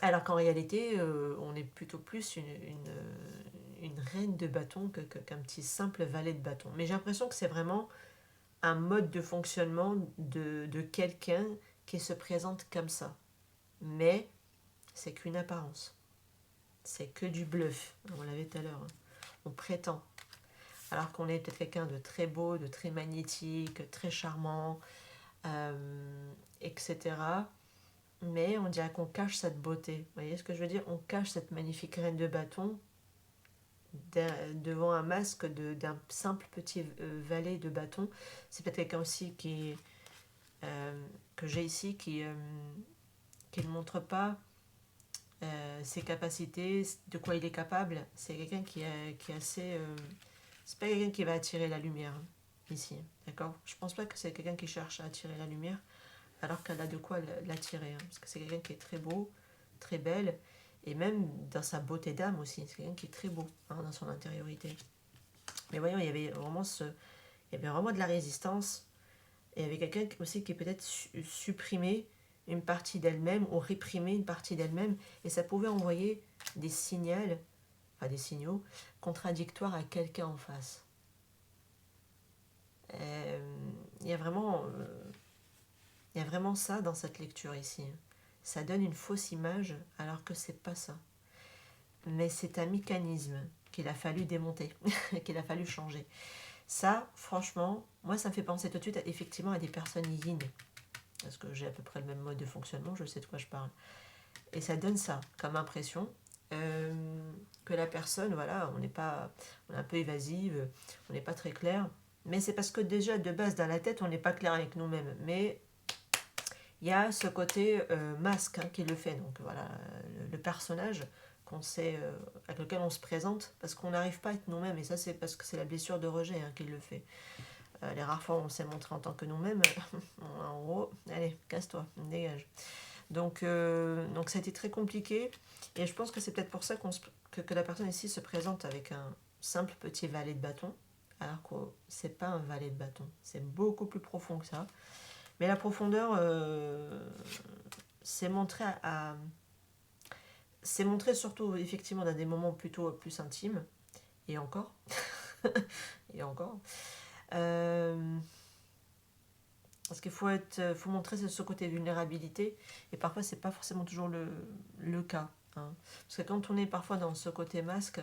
Alors qu'en réalité, on est plutôt plus une reine de bâton qu'un petit simple valet de bâton. Mais j'ai l'impression que c'est vraiment un mode de fonctionnement de quelqu'un qui se présente comme ça. Mais c'est qu'une apparence. C'est que du bluff. On l'avait tout à l'heure. On prétend. Alors qu'on est peut-être quelqu'un de très beau, de très magnétique, très charmant, etc. Mais on dirait qu'on cache cette beauté. Vous voyez ce que je veux dire? On cache cette magnifique reine de bâton devant un masque d'un simple petit valet de bâton. C'est peut-être quelqu'un aussi que j'ai ici qui ne montre pas ses capacités, de quoi il est capable. C'est quelqu'un qui est assez... c'est pas quelqu'un qui va attirer la lumière, ici, d'accord? Je pense pas que c'est quelqu'un qui cherche à attirer la lumière, alors qu'elle a de quoi l'attirer, parce que c'est quelqu'un qui est très beau, très belle, et même dans sa beauté d'âme aussi, c'est quelqu'un qui est très beau, dans son intériorité. Mais voyons, il y avait vraiment de la résistance, et il y avait quelqu'un aussi qui peut-être supprimé une partie d'elle-même ou réprimer une partie d'elle-même, et ça pouvait envoyer des signaux contradictoires à quelqu'un en face. Il y a vraiment ça dans cette lecture ici. Ça donne une fausse image alors que c'est pas ça. Mais c'est un mécanisme qu'il a fallu démonter, qu'il a fallu changer. Ça, franchement, moi ça me fait penser tout de suite effectivement à des personnes yin, parce que j'ai à peu près le même mode de fonctionnement, je sais de quoi je parle. Et ça donne ça comme impression, que la personne, voilà, on est un peu évasive, on n'est pas très clair, mais c'est parce que déjà de base dans la tête on n'est pas clair avec nous-mêmes, mais il y a ce côté masque qui le fait, donc voilà, le personnage qu'on sait, avec lequel on se présente, parce qu'on n'arrive pas à être nous-mêmes, et ça c'est parce que c'est la blessure de rejet qui le fait. Les rares fois où on s'est montré en tant que nous-mêmes, en gros, allez, casse-toi, dégage. Donc ça a été très compliqué, et je pense que c'est peut-être pour ça que la personne ici se présente avec un simple petit valet de bâton, alors que c'est pas un valet de bâton, c'est beaucoup plus profond que ça. Mais la profondeur s'est montrée c'est montré surtout effectivement dans des moments plutôt plus intimes, et encore, et encore. Parce qu'il faut montrer ce côté vulnérabilité, et parfois c'est pas forcément toujours le cas. Parce que quand on est parfois dans ce côté masque,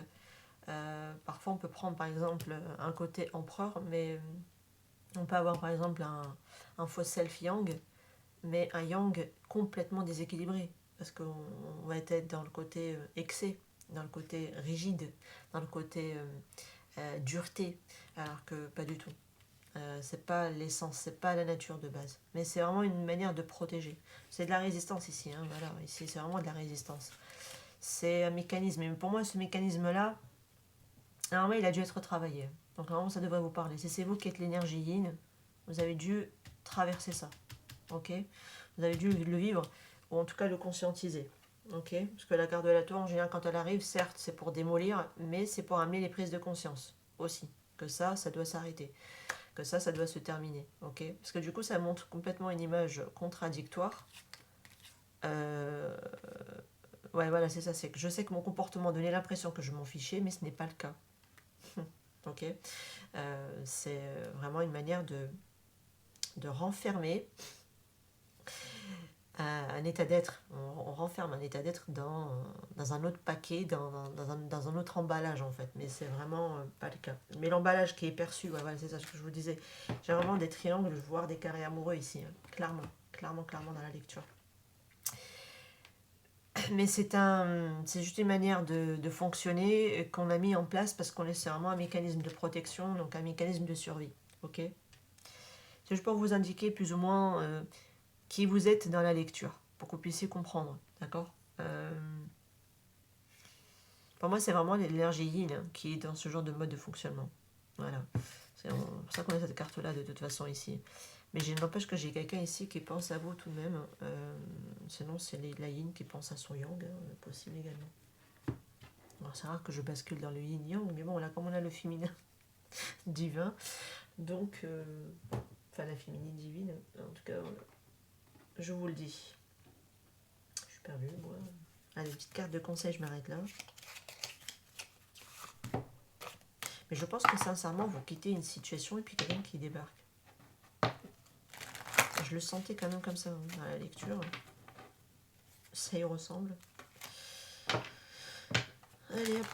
parfois on peut prendre par exemple un côté empereur, mais on peut avoir par exemple un faux self yang, mais un yang complètement déséquilibré, parce qu'on va être dans le côté excès, dans le côté rigide, dans le côté dureté, alors que pas du tout. C'est pas l'essence, c'est pas la nature de base, mais c'est vraiment une manière de protéger. C'est de la résistance ici, voilà, ici c'est vraiment de la résistance. C'est un mécanisme, mais pour moi ce mécanisme-là, normalement il a dû être travaillé. Donc normalement ça devrait vous parler. Si c'est vous qui êtes l'énergie yin, vous avez dû traverser ça, ok? Vous avez dû le vivre, ou en tout cas le conscientiser, ok? Parce que la carte de la tour, en général, quand elle arrive, certes c'est pour démolir, mais c'est pour amener les prises de conscience aussi, que ça doit s'arrêter, que ça doit se terminer, ok? Parce que du coup ça montre complètement une image contradictoire. Ouais, voilà, c'est ça, c'est que je sais que mon comportement donnait l'impression que je m'en fichais, mais ce n'est pas le cas. ok. C'est vraiment une manière de renfermer un état d'être. On renferme un état d'être dans un autre paquet, dans un autre emballage en fait. Mais c'est vraiment pas le cas. Mais l'emballage qui est perçu, ouais, voilà, c'est ça ce que je vous disais. J'ai vraiment des triangles, voire des carrés amoureux ici. Hein. Clairement, clairement, clairement dans la lecture. Mais c'est juste une manière de fonctionner qu'on a mis en place parce qu'on c'est vraiment un mécanisme de protection, donc un mécanisme de survie. Ok. C'est juste pour vous indiquer plus ou moins qui vous êtes dans la lecture, pour que vous puissiez comprendre, d'accord. Pour moi, c'est vraiment l'énergie yin hein, qui est dans ce genre de mode de fonctionnement. Voilà. C'est pour ça qu'on a cette carte-là de toute façon ici. Mais je n'empêche que j'ai quelqu'un ici qui pense à vous tout de même. Sinon, c'est la yin qui pense à son yang, hein, possible également. Alors, c'est rare que je bascule dans le yin-yang, mais bon, là, comme on a le féminin divin, donc, enfin, la féminine divine, en tout cas, je vous le dis. Je suis perdue, moi. Allez, petite carte de conseil, je m'arrête là. Mais je pense que sincèrement, vous quittez une situation et puis quelqu'un qui débarque. Je le sentais quand même comme ça hein, dans la lecture. Ça y ressemble. Allez hop.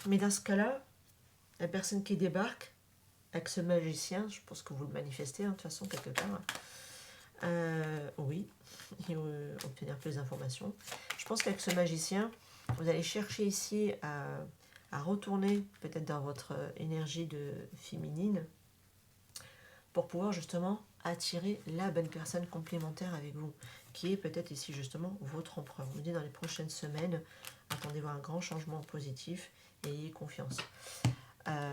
Mais dans ce cas-là, la personne qui débarque, avec ce magicien, je pense que vous le manifestez hein, de toute façon quelque part. Oui, et obtenir plus d'informations. Je pense qu'avec ce magicien, vous allez chercher ici à retourner peut-être dans votre énergie de féminine pour pouvoir justement attirer la bonne personne complémentaire avec vous, qui est peut-être ici justement votre empereur. On me dit dans les prochaines semaines, attendez voir un grand changement positif et ayez confiance.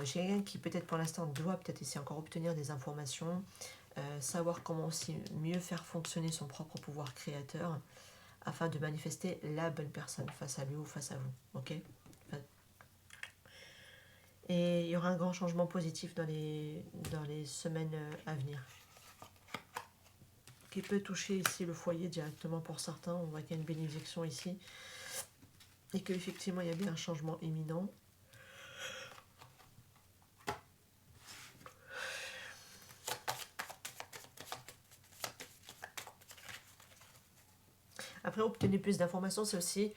J'ai quelqu'un qui peut-être pour l'instant doit peut-être essayer encore obtenir des informations, savoir comment aussi mieux faire fonctionner son propre pouvoir créateur afin de manifester la bonne personne face à lui ou face à vous. Ok. Et il y aura un grand changement positif dans les semaines à venir. Qui peut toucher ici le foyer directement pour certains. On voit qu'il y a une bénédiction ici. Et qu'effectivement, il y a bien un changement imminent. Après, obtenir plus d'informations, c'est aussi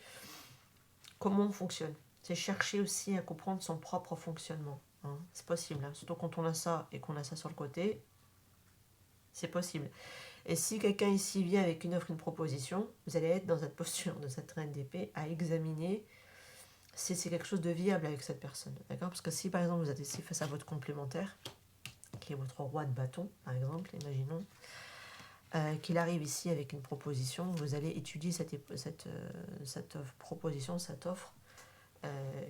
comment on fonctionne. C'est chercher aussi à comprendre son propre fonctionnement. Hein. C'est possible. Hein. Surtout quand on a ça et qu'on a ça sur le côté, c'est possible. Et si quelqu'un ici vient avec une offre, une proposition, vous allez être dans cette posture de cette reine d'épée à examiner si c'est quelque chose de viable avec cette personne. D'accord. Parce que si par exemple vous êtes ici face à votre complémentaire, qui est votre roi de bâton, par exemple, imaginons, qu'il arrive ici avec une proposition, vous allez étudier cette proposition, cette offre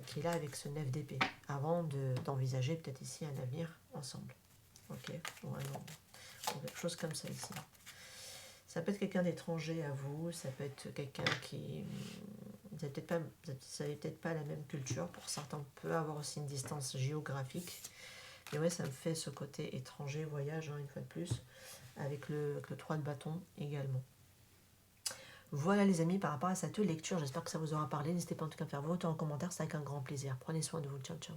qu'il a avec ce 9 d'épée, avant d'envisager peut-être ici un avenir ensemble. Ok, vraiment, quelque chose comme ça ici. Ça peut être quelqu'un d'étranger à vous, ça peut être quelqu'un qui... Vous n'avez peut-être pas la même culture, pour certains on peut avoir aussi une distance géographique. Et ouais, ça me fait ce côté étranger, voyage, hein, une fois de plus, avec le 3 de bâton également. Voilà les amis, par rapport à cette lecture, j'espère que ça vous aura parlé. N'hésitez pas en tout cas à faire vos retours en commentaire, c'est avec un grand plaisir. Prenez soin de vous, ciao ciao.